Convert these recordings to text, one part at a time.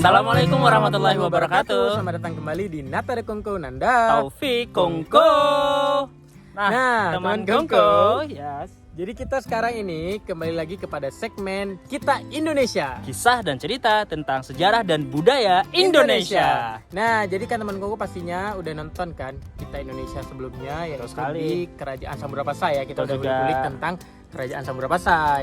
Assalamualaikum warahmatullahi wabarakatuh. Selamat datang kembali di Natare Kongko Nanda Taufik Kongko. Nah, teman teman Kongko, Kongko. yes. Jadi kita sekarang ini kembali lagi kepada segmen Kita Indonesia. Kisah dan cerita tentang sejarah dan budaya Indonesia. Nah, jadi kan teman Kongko pastinya udah nonton kan Kita Indonesia sebelumnya, yaitu sekali. di Kerajaan Samudra ya. Kita Betul udah juga. kulik tentang Kerajaan Samudra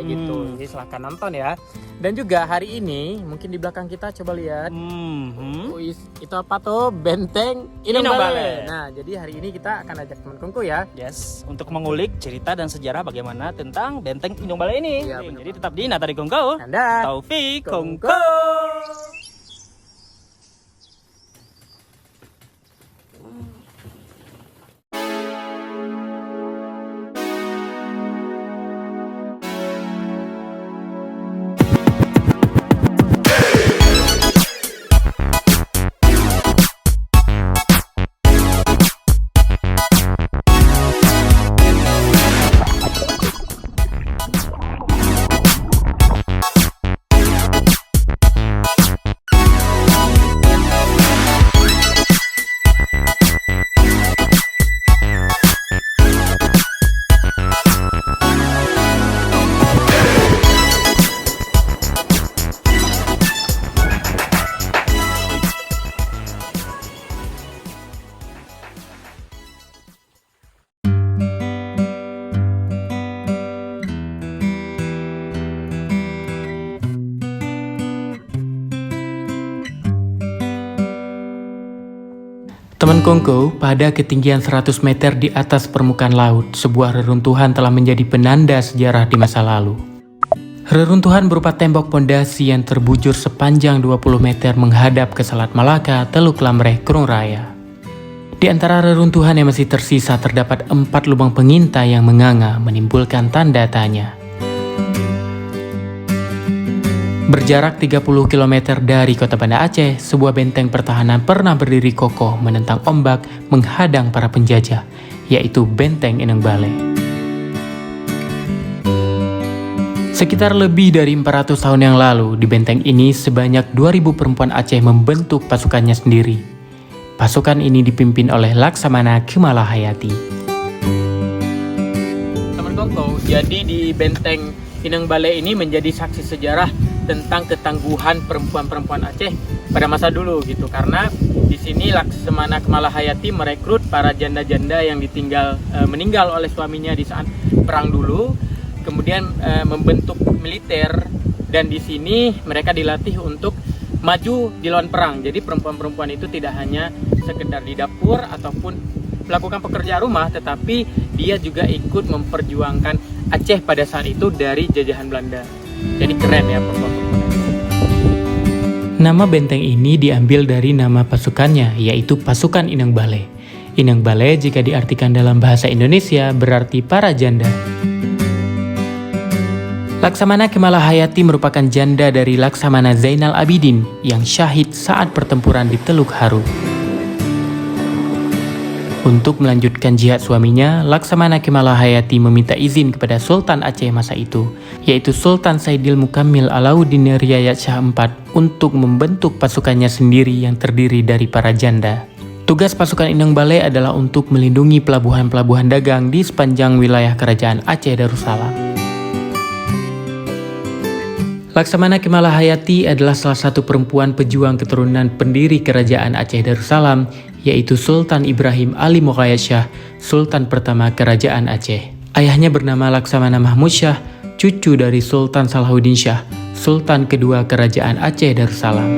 gitu. Jadi silahkan nonton ya. Dan juga hari ini mungkin di belakang kita coba lihat. Itu apa tuh? Benteng Inong Bale. Nah, jadi hari ini kita akan ajak teman Kongko ya. Yes, untuk mengulik cerita dan sejarah bagaimana tentang Benteng Inong Bale ini. Iya, benar Jadi tetap di Natare Kongko. Nanda Taufik Kongko. Kongko. Teman Kongko, pada ketinggian 100 meter di atas permukaan laut, sebuah reruntuhan telah menjadi penanda sejarah di masa lalu. Reruntuhan berupa tembok pondasi yang terbujur sepanjang 20 meter menghadap ke Selat Malaka, Teluk Lamreh, Kurung Raya. Di antara reruntuhan yang masih tersisa terdapat 4 lubang pengintai yang menganga, menimbulkan tanda tanya. Berjarak 30 km dari kota Banda Aceh, sebuah benteng pertahanan pernah berdiri kokoh menentang ombak menghadang para penjajah, yaitu Benteng Inong Bale. Sekitar lebih dari 400 tahun yang lalu, di benteng ini sebanyak 2.000 perempuan Aceh membentuk pasukannya sendiri. Pasukan ini dipimpin oleh Laksamana Kemalahayati. Teman Kongko, jadi di Benteng Inong Bale ini menjadi saksi sejarah tentang ketangguhan perempuan-perempuan Aceh pada masa dulu gitu, karena di sini Laksamana Kemalahayati merekrut para janda-janda yang meninggal oleh suaminya di saat perang dulu, kemudian membentuk militer, dan di sini mereka dilatih untuk maju di lawan perang. Jadi perempuan-perempuan itu tidak hanya sekedar di dapur ataupun melakukan pekerjaan rumah, tetapi dia juga ikut memperjuangkan Aceh pada saat itu dari jajahan Belanda. Jadi keren ya perempuan-perempuan. Nama benteng ini diambil dari nama pasukannya, yaitu pasukan Inong Bale. Inong Bale jika diartikan dalam bahasa Indonesia berarti para janda. Laksamana Kemalahayati merupakan janda dari Laksamana Zainal Abidin yang syahid saat pertempuran di Teluk Haru. Untuk melanjutkan jihad suaminya, Laksamana Kemalahayati meminta izin kepada Sultan Aceh masa itu, yaitu Sultan Saidil Mukammil Alauddin Riayat Shah IV, untuk membentuk pasukannya sendiri yang terdiri dari para janda. Tugas pasukan Inong Bale adalah untuk melindungi pelabuhan-pelabuhan dagang di sepanjang wilayah Kerajaan Aceh Darussalam. Laksamana Kemalahayati adalah salah satu perempuan pejuang keturunan pendiri Kerajaan Aceh Darussalam, yaitu Sultan Ibrahim Ali Muqayyad Shah, Sultan pertama Kerajaan Aceh. Ayahnya bernama Laksamana Mahmud Shah, cucu dari Sultan Salahuddin Shah, Sultan kedua Kerajaan Aceh Darussalam.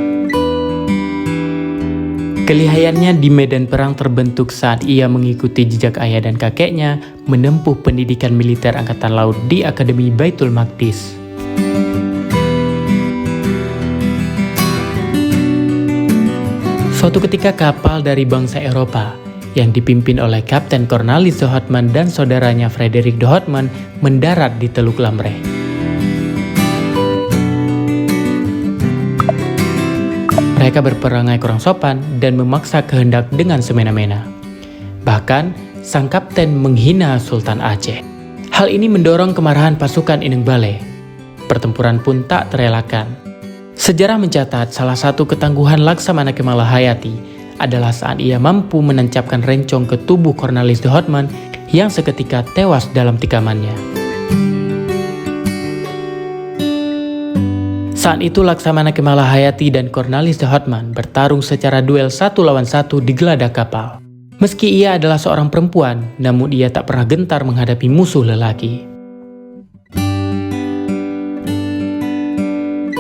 Kelihayannya di medan perang terbentuk saat ia mengikuti jejak ayah dan kakeknya menempuh pendidikan militer Angkatan Laut di Akademi Baitul Maqdis. Suatu ketika kapal dari bangsa Eropa yang dipimpin oleh Kapten Cornelis de Houtman dan saudaranya Frederik de Houtman mendarat di Teluk Lamreh. Mereka berperangai kurang sopan dan memaksa kehendak dengan semena-mena. Bahkan, sang kapten menghina Sultan Aceh. Hal ini mendorong kemarahan pasukan Inong Bale. Pertempuran pun tak terelakkan. Sejarah mencatat salah satu ketangguhan Laksamana Kemalahayati adalah saat ia mampu menancapkan rencong ke tubuh Cornelis de Houtman yang seketika tewas dalam tikamannya. Saat itu Laksamana Kemalahayati dan Cornelis de Houtman bertarung secara duel 1 lawan 1 di geladak kapal. Meski ia adalah seorang perempuan, namun ia tak pernah gentar menghadapi musuh lelaki.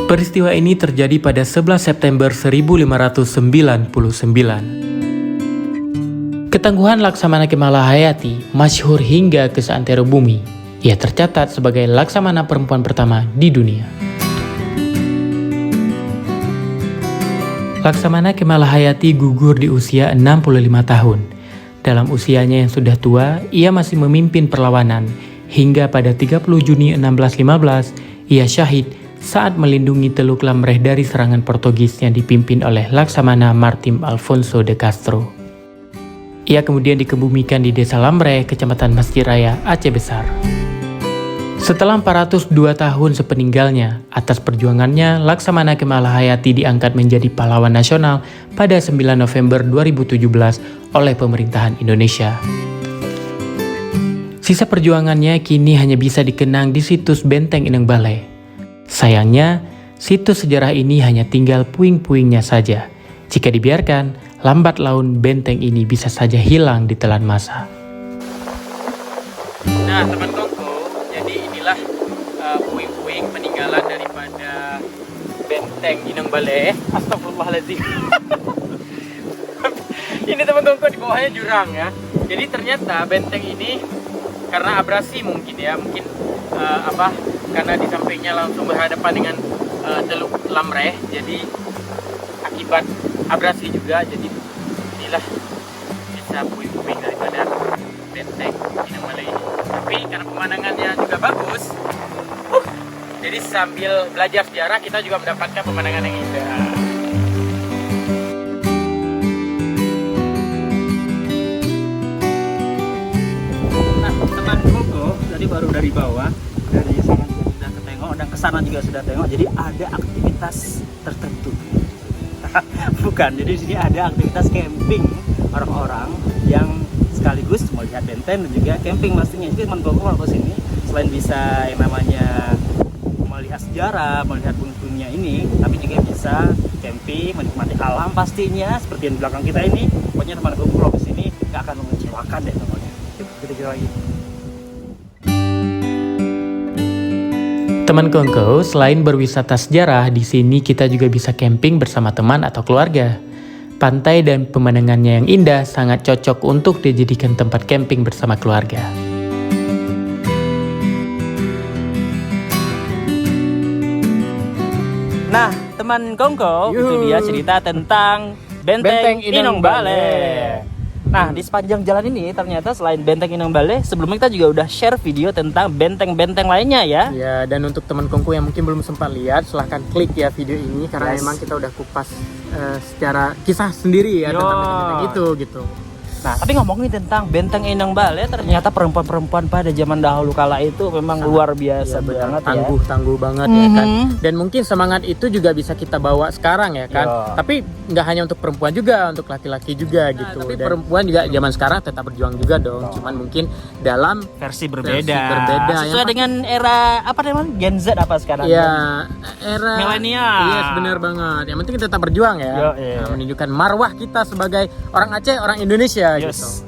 Peristiwa ini terjadi pada 11 September 1599. Ketangguhan Laksamana Kemalahayati masyhur hingga ke seantero bumi. Ia tercatat sebagai Laksamana perempuan pertama di dunia. Laksamana Kemalahayati gugur di usia 65 tahun. Dalam usianya yang sudah tua, ia masih memimpin perlawanan hingga pada 30 Juni 1615 ia syahid saat melindungi Teluk Lamreh dari serangan Portugis yang dipimpin oleh Laksamana Martim Alfonso de Castro. Ia kemudian dikebumikan di Desa Lamreh, Kecamatan Masjid Raya, Aceh Besar. Setelah 402 tahun sepeninggalnya, atas perjuangannya, Laksamana Kemalahayati diangkat menjadi pahlawan nasional pada 9 November 2017 oleh pemerintahan Indonesia. Sisa perjuangannya kini hanya bisa dikenang di situs Benteng Ineng Balai. Sayangnya, situs sejarah ini hanya tinggal puing-puingnya saja. Jika dibiarkan, lambat laun benteng ini bisa saja hilang ditelan masa. Nah, teman Kongko, jadi inilah puing-puing peninggalan daripada Benteng Ineng Balai. Astagfirullahaladzim. Ini teman Kongko, di bawahnya jurang ya. Jadi ternyata benteng ini karena abrasi mungkin ya, karena di sampingnya langsung berhadapan dengan Teluk Lamreh, jadi akibat abrasi juga, jadi inilah bisa puing-puing daripada benteng Ineng Balai ini. Tapi karena pemandangannya juga bagus, jadi sambil belajar sejarah kita juga mendapatkan pemandangan yang indah. Nah, teman Koko tadi baru dari bawah, dari sana sudah ketengok dan kesana juga sudah tengok. Jadi ada aktivitas tertentu. Bukan, jadi di sini ada aktivitas camping orang-orang yang sekaligus melihat benteng dan juga camping pastinya. Jadi teman Koko kalau ke sini selain bisa yang namanya melihat sejarah, melihat puing-puingnya ini, tapi juga bisa camping, menikmati alam pastinya seperti yang di belakang kita ini. Pokoknya teman Koko kalau ke sini gak akan mengecewakan deh pokoknya. Kita kira lagi. Teman Kongko, selain berwisata sejarah, di sini kita juga bisa camping bersama teman atau keluarga. Pantai dan pemandangannya yang indah sangat cocok untuk dijadikan tempat camping bersama keluarga. Nah, teman Kongko, itu dia cerita tentang Benteng Ineng Balai. Nah, di sepanjang jalan ini ternyata selain Benteng Ineng Balai, sebelumnya kita juga udah share video tentang benteng-benteng lainnya ya. Ya, dan untuk teman Kongko yang mungkin belum sempat lihat, silahkan klik ya video ini karena memang kita udah kupas secara kisah sendiri ya tentang benteng itu gitu. Nah, tapi ngomongin tentang Benteng Ineng Balai, ternyata perempuan-perempuan pada zaman dahulu kala itu memang luar biasa banget ya. Tangguh banget ya kan. Dan mungkin semangat itu juga bisa kita bawa sekarang ya kan. Tapi nggak hanya untuk perempuan juga, untuk laki-laki juga gitu. Tapi perempuan juga zaman sekarang tetap berjuang juga dong. Cuman mungkin dalam versi berbeda. Sesuai dengan era apa namanya? Gen Z apa sekarang? Ya, era milenial. Yes, benar banget. Yang penting tetap berjuang ya. Nah, menunjukkan marwah kita sebagai orang Aceh, orang Indonesia. Gitu.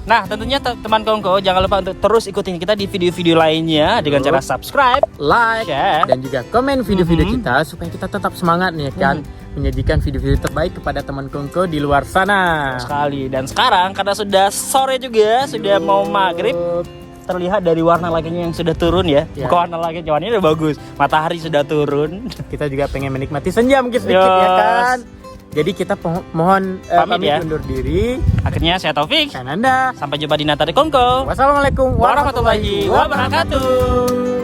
Nah, tentunya teman Kongko jangan lupa untuk terus ikutin kita di video-video lainnya dengan cara subscribe, like, share, dan juga komen video-video kita supaya kita tetap semangat nih kan menyajikan video-video terbaik kepada teman Kongko di luar sana. Sekali. Dan sekarang karena sudah sore juga, sudah mau maghrib, terlihat dari warna langitnya yang sudah turun ya. Bukan warna langitnya, warnanya udah bagus. Matahari sudah turun. Kita juga pengen menikmati senja mungkin sedikit ya kan. Jadi kita mohon pamit ya. Undur diri. Akhirnya saya Taufik dan Anda. Sampai jumpa di Nata de Kongko. Wassalamualaikum warahmatullahi wabarakatuh.